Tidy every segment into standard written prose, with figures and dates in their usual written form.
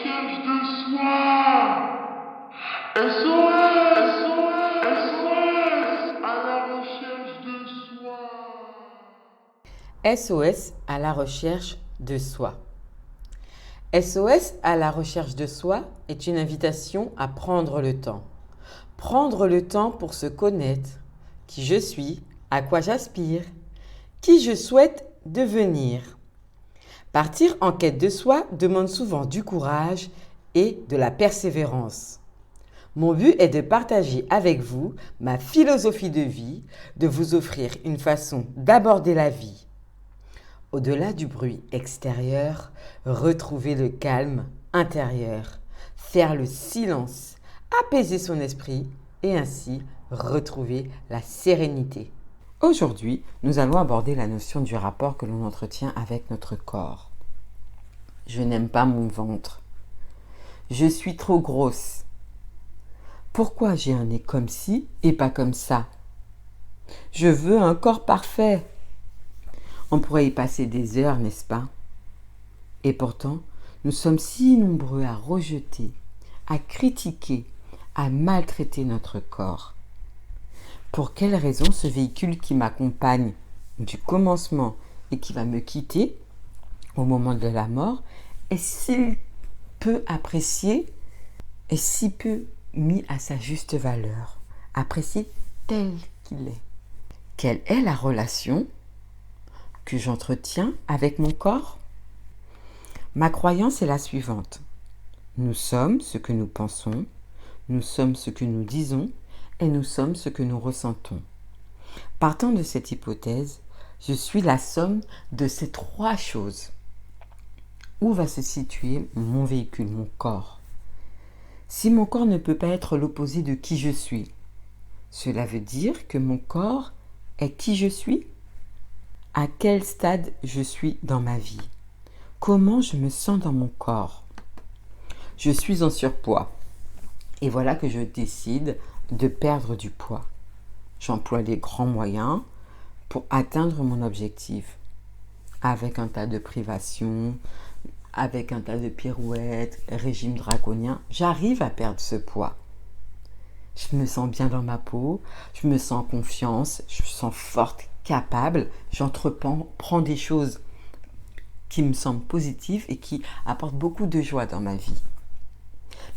recherche de soi. SOS, SOS, SOS, à la recherche de soi. SOS à la recherche de soi. SOS à la recherche de soi est une invitation à prendre le temps. Prendre le temps pour se connaître, qui je suis, à quoi j'aspire, qui je souhaite devenir. Partir en quête de soi demande souvent du courage et de la persévérance. Mon but est de partager avec vous ma philosophie de vie, de vous offrir une façon d'aborder la vie. Au-delà du bruit extérieur, retrouver le calme intérieur, faire le silence, apaiser son esprit et ainsi retrouver la sérénité. Aujourd'hui, nous allons aborder la notion du rapport que l'on entretient avec notre corps. Je n'aime pas mon ventre. Je suis trop grosse. Pourquoi j'ai un nez comme ci et pas comme ça? Je veux un corps parfait. On pourrait y passer des heures, n'est-ce pas? Et pourtant, nous sommes si nombreux à rejeter, à critiquer, à maltraiter notre corps. Pour quelle raison ce véhicule qui m'accompagne du commencement et qui va me quitter au moment de la mort est si peu apprécié et si peu mis à sa juste valeur, apprécié tel qu'il est? Quelle est la relation que j'entretiens avec mon corps? Ma croyance est la suivante. Nous sommes ce que nous pensons, nous sommes ce que nous disons et nous sommes ce que nous ressentons. Partant de cette hypothèse, je suis la somme de ces trois choses. Où va se situer mon véhicule, mon corps? Si mon corps ne peut pas être l'opposé de qui je suis, cela veut dire que mon corps est qui je suis? À quel stade je suis dans ma vie? Comment je me sens dans mon corps? Je suis en surpoids. Et voilà que je décide de perdre du poids. J'emploie les grands moyens pour atteindre mon objectif. Avec un tas de privations, avec un tas de pirouettes, régime draconien, j'arrive à perdre ce poids. Je me sens bien dans ma peau, je me sens en confiance, je me sens forte, capable, j'entreprends des choses qui me semblent positives et qui apportent beaucoup de joie dans ma vie.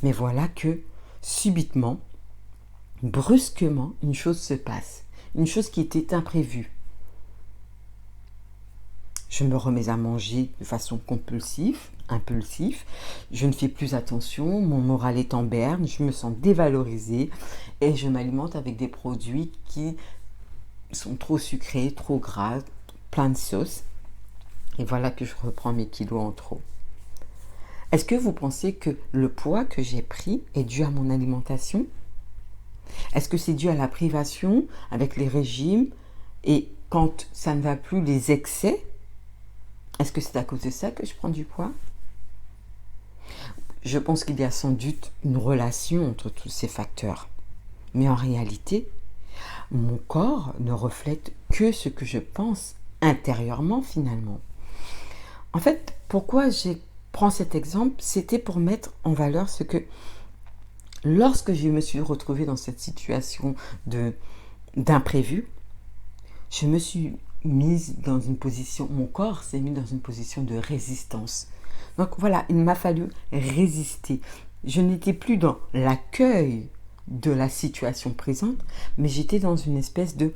Mais voilà que, subitement, brusquement, une chose se passe, une chose qui était imprévue. Je me remets à manger de façon impulsive, je ne fais plus attention, mon moral est en berne, je me sens dévalorisée et je m'alimente avec des produits qui sont trop sucrés, trop gras, plein de sauce. Et voilà que je reprends mes kilos en trop. Est-ce que vous pensez que le poids que j'ai pris est dû à mon alimentation? Est-ce que c'est dû à la privation avec les régimes et quand ça ne va plus, les excès? Est-ce que c'est à cause de ça que je prends du poids? Je pense qu'il y a sans doute une relation entre tous ces facteurs. Mais en réalité, mon corps ne reflète que ce que je pense intérieurement finalement. En fait, pourquoi je prends cet exemple, c'était pour mettre en valeur ce que, lorsque je me suis retrouvée dans cette situation d'imprévu, je me suis mise dans une position, mon corps s'est mis dans une position de résistance. Donc voilà, il m'a fallu résister. Je n'étais plus dans l'accueil de la situation présente, mais j'étais dans une espèce de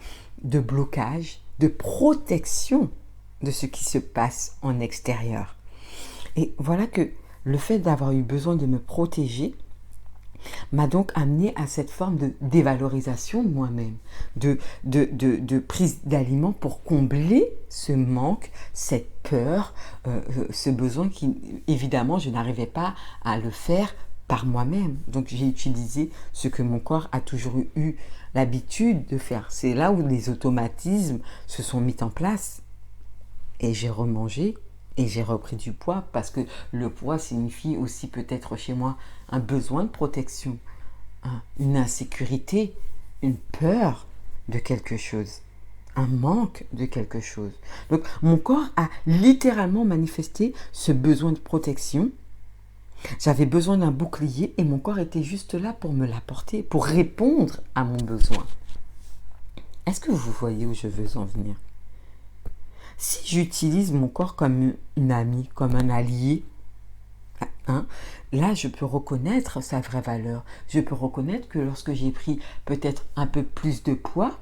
blocage, de protection de ce qui se passe en extérieur. Et voilà que le fait d'avoir eu besoin de me protéger m'a donc amené à cette forme de dévalorisation de moi-même, de prise d'aliments pour combler ce manque, cette peur, ce besoin qui, évidemment, je n'arrivais pas à le faire par moi-même. Donc j'ai utilisé ce que mon corps a toujours eu l'habitude de faire. C'est là où les automatismes se sont mis en place. Et j'ai remangé et j'ai repris du poids parce que le poids signifie aussi peut-être chez moi un besoin de protection, une insécurité, une peur de quelque chose, un manque de quelque chose. Donc mon corps a littéralement manifesté ce besoin de protection J'avais besoin d'un bouclier et mon corps était juste là pour me l'apporter, pour répondre à mon besoin. Est-ce que vous voyez où je veux en venir? Si j'utilise mon corps comme une amie, comme un allié, là je peux reconnaître sa vraie valeur. Je peux reconnaître que lorsque j'ai pris peut-être un peu plus de poids,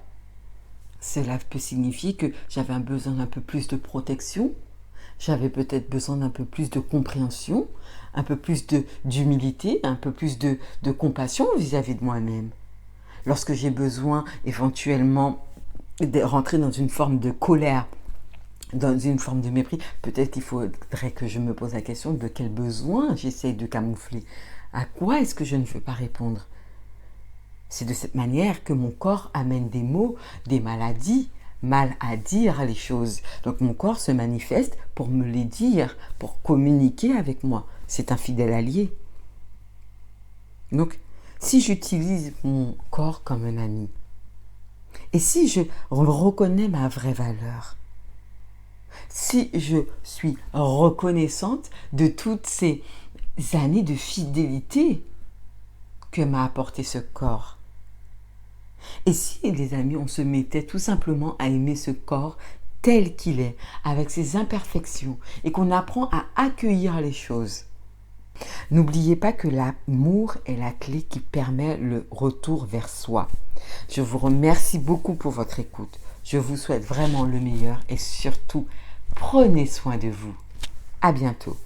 cela peut signifier que j'avais un besoin d'un peu plus de protection, j'avais peut-être besoin d'un peu plus de compréhension, un peu plus d'humilité, un peu plus de compassion vis-à-vis de moi-même. Lorsque j'ai besoin éventuellement de rentrer dans une forme de colère, dans une forme de mépris, peut-être qu'il faudrait que je me pose la question de quel besoin j'essaie de camoufler. À quoi est-ce que je ne veux pas répondre? C'est de cette manière que mon corps amène des mots, des maladies, mal à dire les choses. Donc mon corps se manifeste pour me les dire, pour communiquer avec moi. C'est un fidèle allié. Donc, si j'utilise mon corps comme un ami, et si je reconnais ma vraie valeur, si je suis reconnaissante de toutes ces années de fidélité que m'a apporté ce corps, et si, les amis, on se mettait tout simplement à aimer ce corps tel qu'il est, avec ses imperfections, et qu'on apprend à accueillir les choses. N'oubliez pas que l'amour est la clé qui permet le retour vers soi. Je vous remercie beaucoup pour votre écoute. Je vous souhaite vraiment le meilleur et surtout, prenez soin de vous. À bientôt.